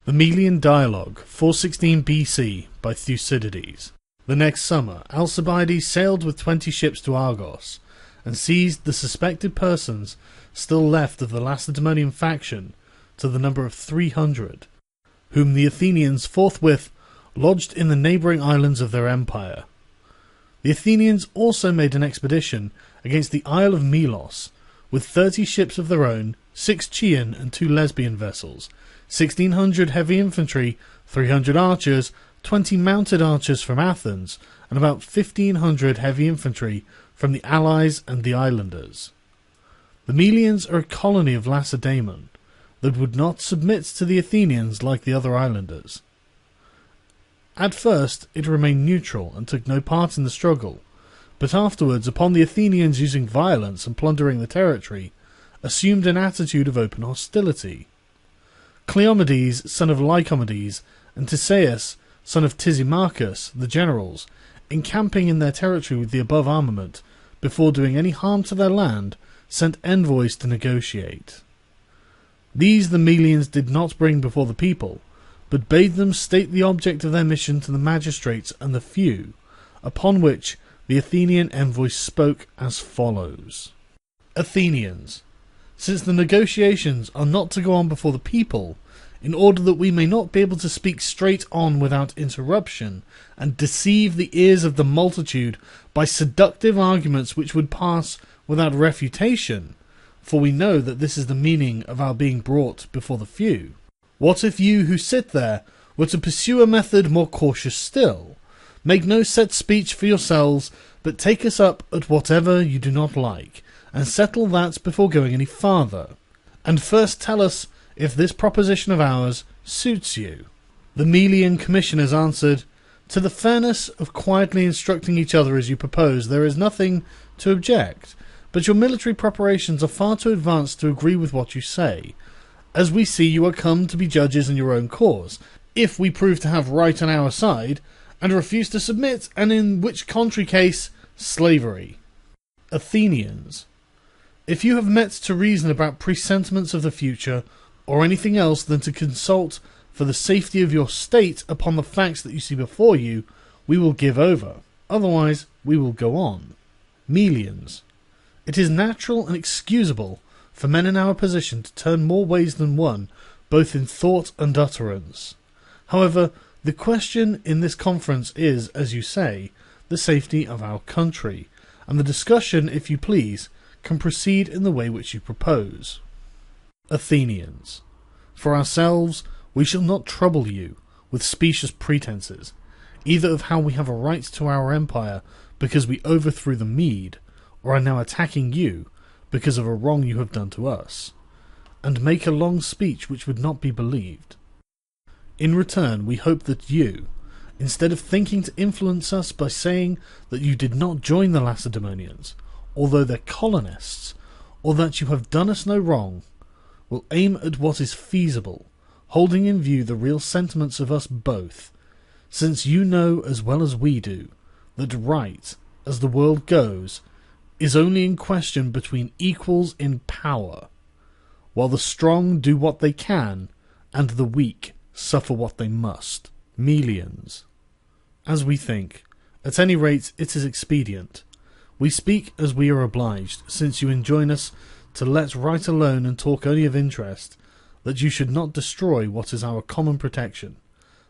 The Melian Dialogue, 416 BC, by Thucydides. The next summer, Alcibiades sailed with 20 ships to Argos, and seized the suspected persons still left of the Lacedaemonian faction to the number of 300, whom the Athenians forthwith lodged in the neighbouring islands of their empire. The Athenians also made an expedition against the Isle of Melos, with 30 ships of their own, 6 Chian and 2 Lesbian vessels, 1,600 heavy infantry, 300 archers, 20 mounted archers from Athens, and about 1,500 heavy infantry from the allies and the islanders. The Melians are a colony of Lacedaemon that would not submit to the Athenians like the other islanders. At first it remained neutral and took no part in the struggle, but afterwards, upon the Athenians using violence and plundering the territory, assumed an attitude of open hostility. Cleomedes, son of Lycomedes, and Tysaeus, son of Tisimachus, the generals, encamping in their territory with the above armament, before doing any harm to their land, sent envoys to negotiate. These the Melians did not bring before the people, but bade them state the object of their mission to the magistrates and the few, upon which the Athenian envoys spoke as follows. Athenians, since the negotiations are not to go on before the people, in order that we may not be able to speak straight on without interruption, and deceive the ears of the multitude by seductive arguments which would pass without refutation, for we know that this is the meaning of our being brought before the few. What if you who sit there were to pursue a method more cautious still? Make no set speech for yourselves, but take us up at whatever you do not like, and settle that before going any farther. And first tell us if this proposition of ours suits you. The Melian commissioners answered, to the fairness of quietly instructing each other as you propose, there is nothing to object, but your military preparations are far too advanced to agree with what you say, as we see you are come to be judges in your own cause, if we prove to have right on our side, and refuse to submit, and in which contrary case, slavery. Athenians, if you have met to reason about presentiments of the future, or anything else than to consult for the safety of your state upon the facts that you see before you, we will give over, otherwise we will go on. Melians, it is natural and excusable for men in our position to turn more ways than one, both in thought and utterance. However, the question in this conference is, as you say, the safety of our country, and the discussion, if you please, can proceed in the way which you propose. Athenians, for ourselves, we shall not trouble you with specious pretences, either of how we have a right to our empire because we overthrew the Mede, or are now attacking you because of a wrong you have done to us, and make a long speech which would not be believed. In return, we hope that you, instead of thinking to influence us by saying that you did not join the Lacedaemonians, although their colonists, or that you have done us no wrong, will aim at what is feasible, holding in view the real sentiments of us both, since you know as well as we do that right, as the world goes, is only in question between equals in power, while the strong do what they can, and the weak suffer what they must. Melians, as we think, at any rate it is expedient. We speak as we are obliged, since you enjoin us to let right alone and talk only of interest, that you should not destroy what is our common protection,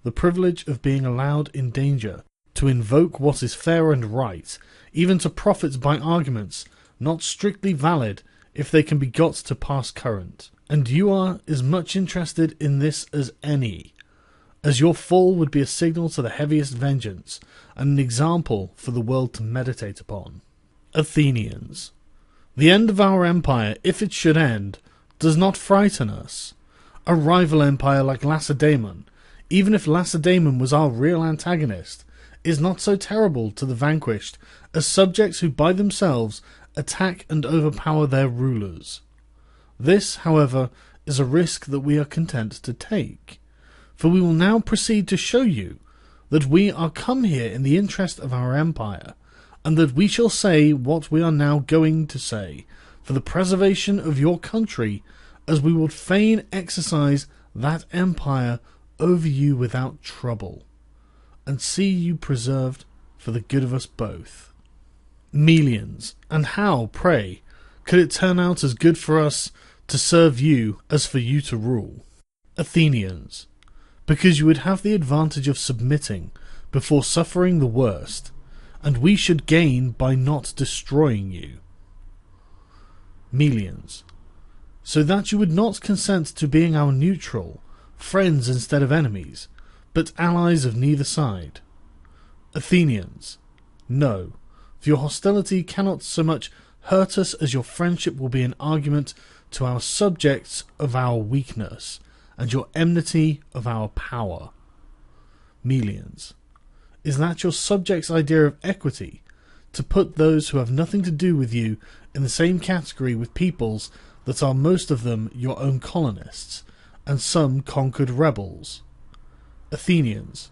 the privilege of being allowed in danger to invoke what is fair and right, even to profit by arguments not strictly valid if they can be got to pass current. And you are as much interested in this as any, as your fall would be a signal to the heaviest vengeance, and an example for the world to meditate upon. Athenians, the end of our empire, if it should end, does not frighten us. A rival empire like Lacedaemon, even if Lacedaemon was our real antagonist, is not so terrible to the vanquished as subjects who by themselves attack and overpower their rulers. This, however, is a risk that we are content to take, for we will now proceed to show you that we are come here in the interest of our empire, and that we shall say what we are now going to say, for the preservation of your country, as we would fain exercise that empire over you without trouble, and see you preserved for the good of us both. Melians, and how, pray, could it turn out as good for us to serve you as for you to rule? Athenians, because you would have the advantage of submitting before suffering the worst, and we should gain by not destroying you. Melians, so that you would not consent to being our neutral, friends instead of enemies, but allies of neither side. Athenians, no, for your hostility cannot so much hurt us as your friendship will be an argument to our subjects of our weakness, and your enmity of our power. Melians, is that your subjects' idea of equity, to put those who have nothing to do with you in the same category with peoples that are most of them your own colonists, and some conquered rebels? Athenians,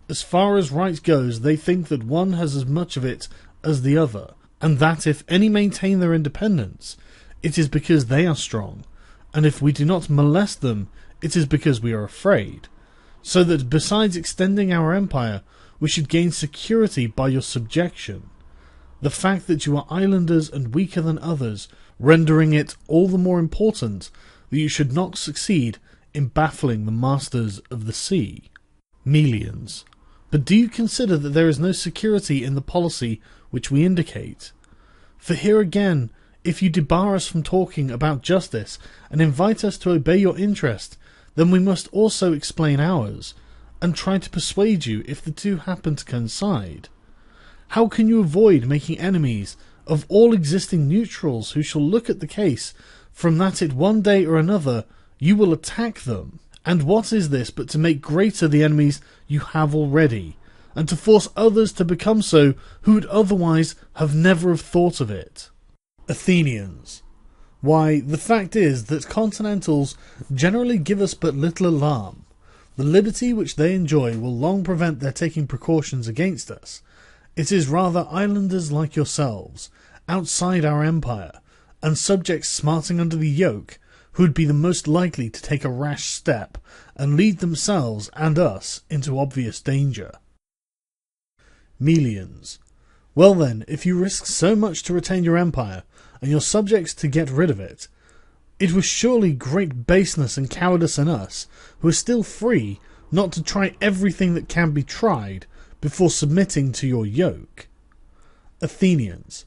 as far as right goes, they think that one has as much of it as the other, and that if any maintain their independence, it is because they are strong, and if we do not molest them, it is because we are afraid, so that besides extending our empire, we should gain security by your subjection. The fact that you are islanders and weaker than others, rendering it all the more important that you should not succeed in baffling the masters of the sea. Melians, but do you consider that there is no security in the policy which we indicate? For here again, if you debar us from talking about justice and invite us to obey your interest, then we must also explain ours, and try to persuade you if the two happen to coincide. How can you avoid making enemies of all existing neutrals who shall look at the case from that it one day or another you will attack them? And what is this but to make greater the enemies you have already, and to force others to become so who would otherwise have never have thought of it? Athenians, why, the fact is that continentals generally give us but little alarm. The liberty which they enjoy will long prevent their taking precautions against us. It is rather islanders like yourselves, outside our empire, and subjects smarting under the yoke, who would be the most likely to take a rash step, and lead themselves and us into obvious danger. Melians, well then, if you risk so much to retain your empire, and your subjects to get rid of it, it was surely great baseness and cowardice in us, who are still free, not to try everything that can be tried, before submitting to your yoke. Athenians,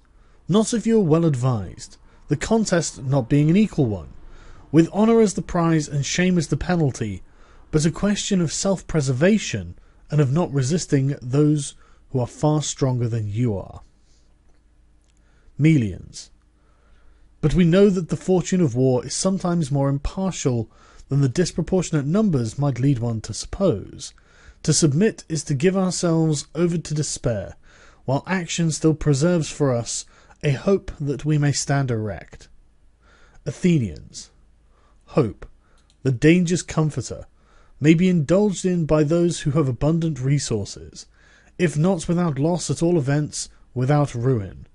not if you are well advised, the contest not being an equal one, with honour as the prize and shame as the penalty, but a question of self-preservation, and of not resisting those who are far stronger than you are. Melians, but we know that the fortune of war is sometimes more impartial than the disproportionate numbers might lead one to suppose. To submit is to give ourselves over to despair, while action still preserves for us a hope that we may stand erect. Athenians, hope, the dangerous comforter, may be indulged in by those who have abundant resources, if not without loss, at all events without ruin.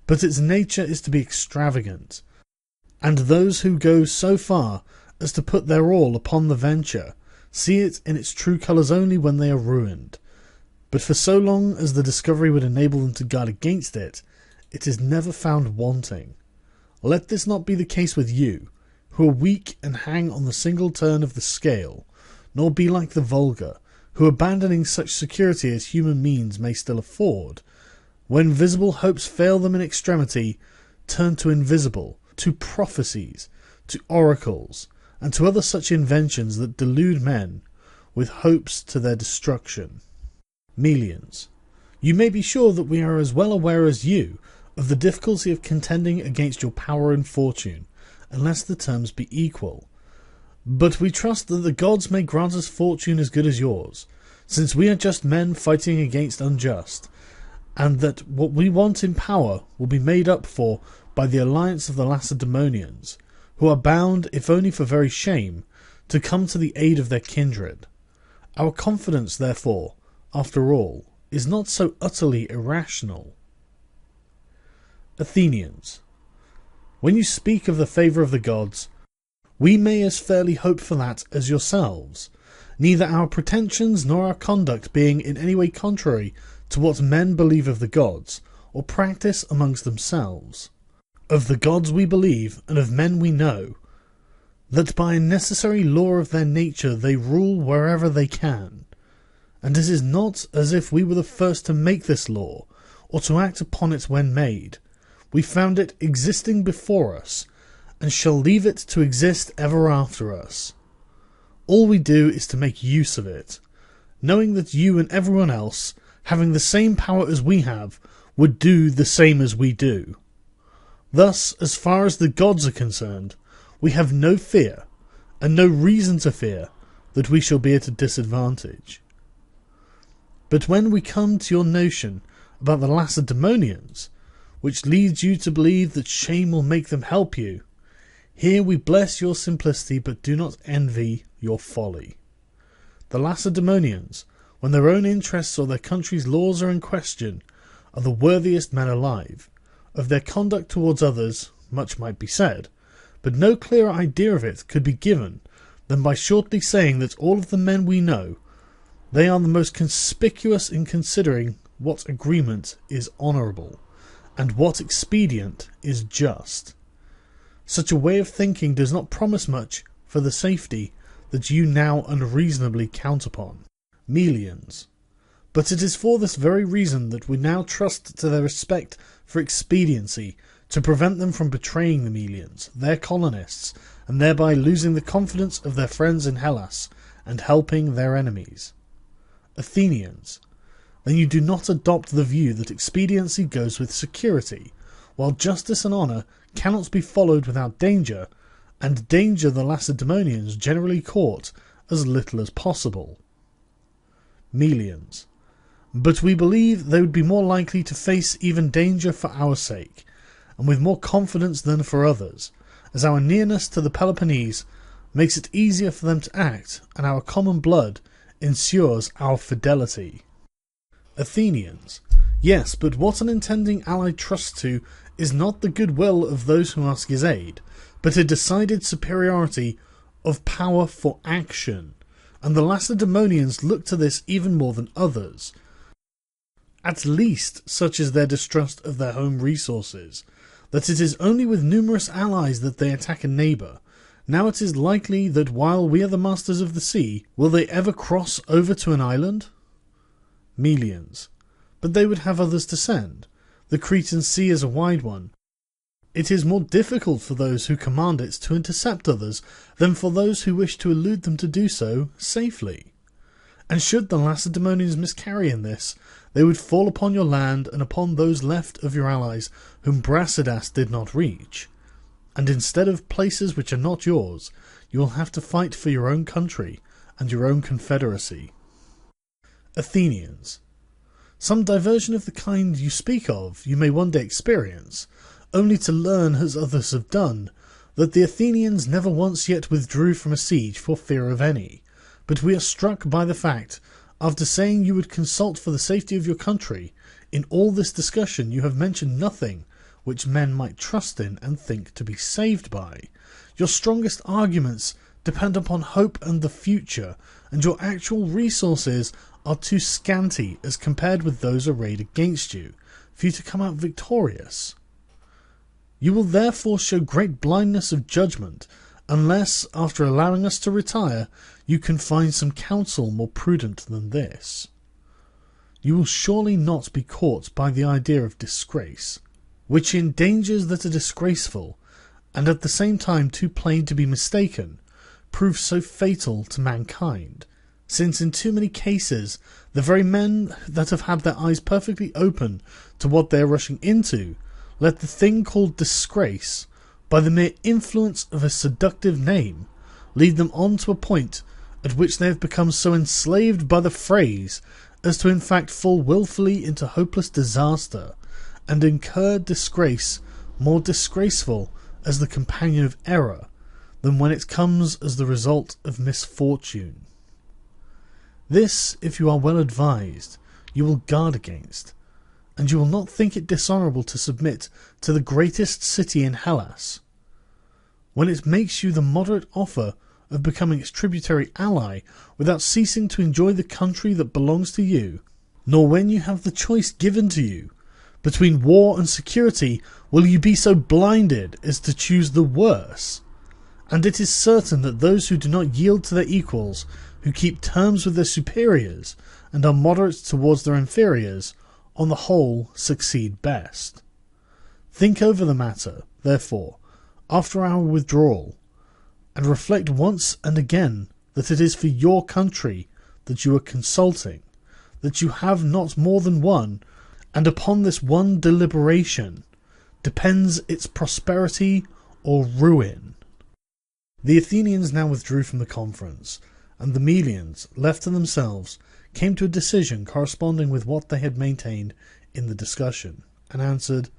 But its nature is to be extravagant, and those who go so far as to put their all upon the venture see it in its true colours only when they are ruined. But for so long as the discovery would enable them to guard against it, it is never found wanting. Let this not be the case with you, who are weak and hang on the single turn of the scale, nor be like the vulgar, who, abandoning such security as human means may still afford, when visible hopes fail them in extremity, turn to invisible, to prophecies, to oracles, and to other such inventions that delude men with hopes to their destruction. Melians, you may be sure that we are as well aware as you of the difficulty of contending against your power and fortune, unless the terms be equal. But we trust that the gods may grant us fortune as good as yours, since we are just men fighting against unjust, and that what we want in power will be made up for by the alliance of the Lacedaemonians, who are bound, if only for very shame, to come to the aid of their kindred. Our confidence, therefore, after all, is not so utterly irrational. Athenians, when you speak of the favour of the gods, we may as fairly hope for that as yourselves, neither our pretensions nor our conduct being in any way contrary to what men believe of the gods, or practice amongst themselves. Of the gods we believe, and of men we know, that by a necessary law of their nature they rule wherever they can. And it is not as if we were the first to make this law, or to act upon it when made. We found it existing before us, and shall leave it to exist ever after us. All we do is to make use of it, knowing that you and everyone else, having the same power as we have, would do the same as we do. Thus, as far as the gods are concerned, we have no fear, and no reason to fear, that we shall be at a disadvantage. But when we come to your notion about the Lacedaemonians, which leads you to believe that shame will make them help you, here we bless your simplicity but do not envy your folly. The Lacedaemonians, when their own interests or their country's laws are in question, are the worthiest men alive. Of their conduct towards others much might be said, but no clearer idea of it could be given than by shortly saying that all of the men we know, they are the most conspicuous in considering what agreement is honourable, and what expedient is just. Such a way of thinking does not promise much for the safety that you now unreasonably count upon. Melians. But it is for this very reason that we now trust to their respect for expediency, to prevent them from betraying the Melians, their colonists, and thereby losing the confidence of their friends in Hellas, and helping their enemies. Athenians. Then you do not adopt the view that expediency goes with security, while justice and honour cannot be followed without danger, and danger the Lacedaemonians generally court as little as possible. Melians. But we believe they would be more likely to face even danger for our sake, and with more confidence than for others, as our nearness to the Peloponnese makes it easier for them to act, and our common blood ensures our fidelity. Athenians. Yes, but what an intending ally trusts to is not the goodwill of those who ask his aid, but a decided superiority of power for action, and the Lacedaemonians look to this even more than others. At least such is their distrust of their home resources, that it is only with numerous allies that they attack a neighbour. Now it is likely that while we are the masters of the sea, will they ever cross over to an island? Melians. But they would have others to send. The Cretan sea is a wide one. It is more difficult for those who command it to intercept others than for those who wish to elude them to do so safely. And should the Lacedaemonians miscarry in this, they would fall upon your land and upon those left of your allies whom Brasidas did not reach. And instead of places which are not yours, you will have to fight for your own country and your own confederacy. Athenians. Some diversion of the kind you speak of you may one day experience, only to learn, as others have done, that the Athenians never once yet withdrew from a siege for fear of any. But we are struck by the fact, after saying you would consult for the safety of your country, in all this discussion you have mentioned nothing which men might trust in and think to be saved by. Your strongest arguments depend upon hope and the future, and your actual resources are too scanty as compared with those arrayed against you, for you to come out victorious. You will therefore show great blindness of judgment, unless, after allowing us to retire, you can find some counsel more prudent than this. You will surely not be caught by the idea of disgrace, which in dangers that are disgraceful, and at the same time too plain to be mistaken, proves so fatal to mankind, since in too many cases the very men that have had their eyes perfectly open to what they are rushing into let the thing called disgrace, by the mere influence of a seductive name, lead them on to a point at which they have become so enslaved by the phrase as to in fact fall wilfully into hopeless disaster, and incur disgrace more disgraceful as the companion of error than when it comes as the result of misfortune. This, if you are well advised, you will guard against, and you will not think it dishonourable to submit to the greatest city in Hellas, when it makes you the moderate offer of becoming its tributary ally without ceasing to enjoy the country that belongs to you? Nor when you have the choice given to you between war and security will you be so blinded as to choose the worse. And it is certain that those who do not yield to their equals, who keep terms with their superiors, and are moderate towards their inferiors, on the whole succeed best. Think over the matter, therefore, after our withdrawal, and reflect once and again that it is for your country that you are consulting, that you have not more than one, and upon this one deliberation depends its prosperity or ruin. The Athenians now withdrew from the conference, and the Melians, left to themselves, came to a decision corresponding with what they had maintained in the discussion, and answered,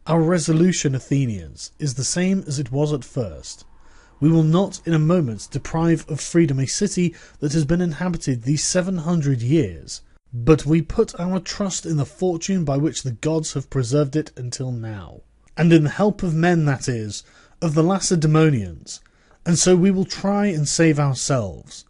"Our resolution, Athenians, is the same as it was at first. We will not in a moment deprive of freedom a city that has been inhabited these 700 years, but we put our trust in the fortune by which the gods have preserved it until now, and in the help of men, that is, of the Lacedaemonians, and so we will try and save ourselves.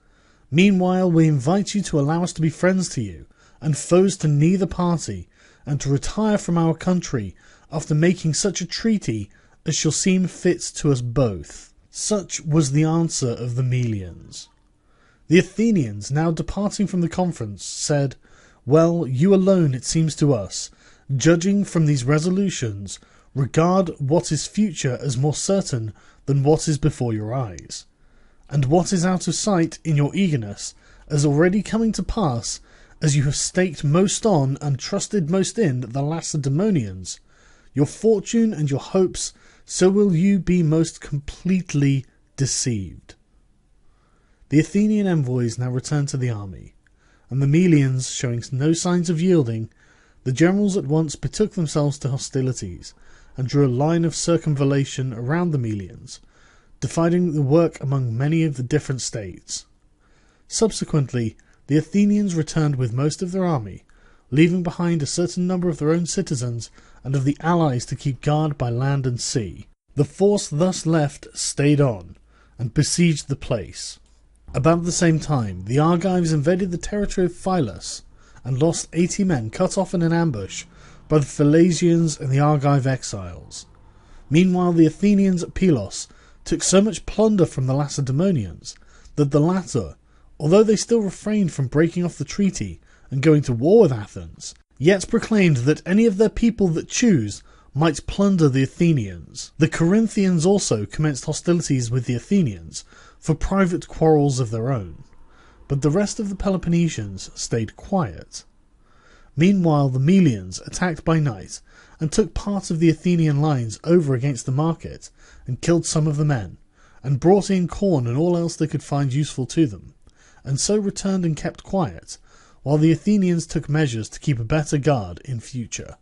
Meanwhile we invite you to allow us to be friends to you, and foes to neither party, and to retire from our country after making such a treaty as shall seem fit to us both." Such was the answer of the Melians. The Athenians, now departing from the conference, said, "Well, you alone, it seems to us, judging from these resolutions, regard what is future as more certain than what is before your eyes, and what is out of sight in your eagerness as already coming to pass, as you have staked most on and trusted most in the Lacedaemonians, your fortune and your hopes, so will you be most completely deceived." The Athenian envoys now returned to the army, and the Melians showing no signs of yielding, the generals at once betook themselves to hostilities, and drew a line of circumvallation around the Melians, dividing the work among many of the different states. Subsequently, the Athenians returned with most of their army, leaving behind a certain number of their own citizens and of the allies to keep guard by land and sea. The force thus left stayed on, and besieged the place. About the same time, the Argives invaded the territory of Philus, and lost 80 men cut off in an ambush by the Philasians and the Argive exiles. Meanwhile the Athenians at Melos took so much plunder from the Lacedaemonians that the latter, although they still refrained from breaking off the treaty and going to war with Athens, yet proclaimed that any of their people that choose might plunder the Athenians. The Corinthians also commenced hostilities with the Athenians for private quarrels of their own, but the rest of the Peloponnesians stayed quiet. Meanwhile the Melians attacked by night and took part of the Athenian lines over against the market and killed some of the men, and brought in corn and all else they could find useful to them, and so returned and kept quiet, while the Athenians took measures to keep a better guard in future.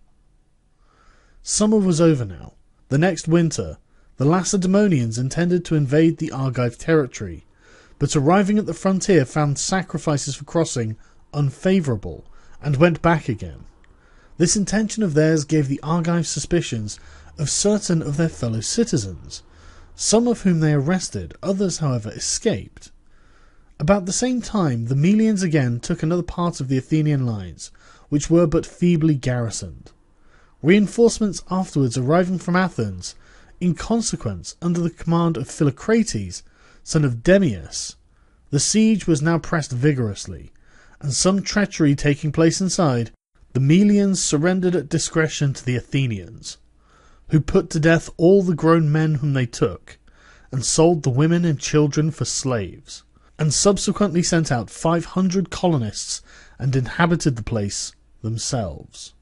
Summer was over now. The next winter, the Lacedaemonians intended to invade the Argive territory, but arriving at the frontier found sacrifices for crossing unfavourable, and went back again. This intention of theirs gave the Argives suspicions of certain of their fellow citizens, some of whom they arrested, others, however, escaped. About the same time, the Melians again took another part of the Athenian lines, which were but feebly garrisoned. Reinforcements afterwards arriving from Athens, in consequence, under the command of Philocrates, son of Demeus, the siege was now pressed vigorously, and some treachery taking place inside, the Melians surrendered at discretion to the Athenians, who put to death all the grown men whom they took, and sold the women and children for slaves, and subsequently sent out 500 colonists and inhabited the place themselves.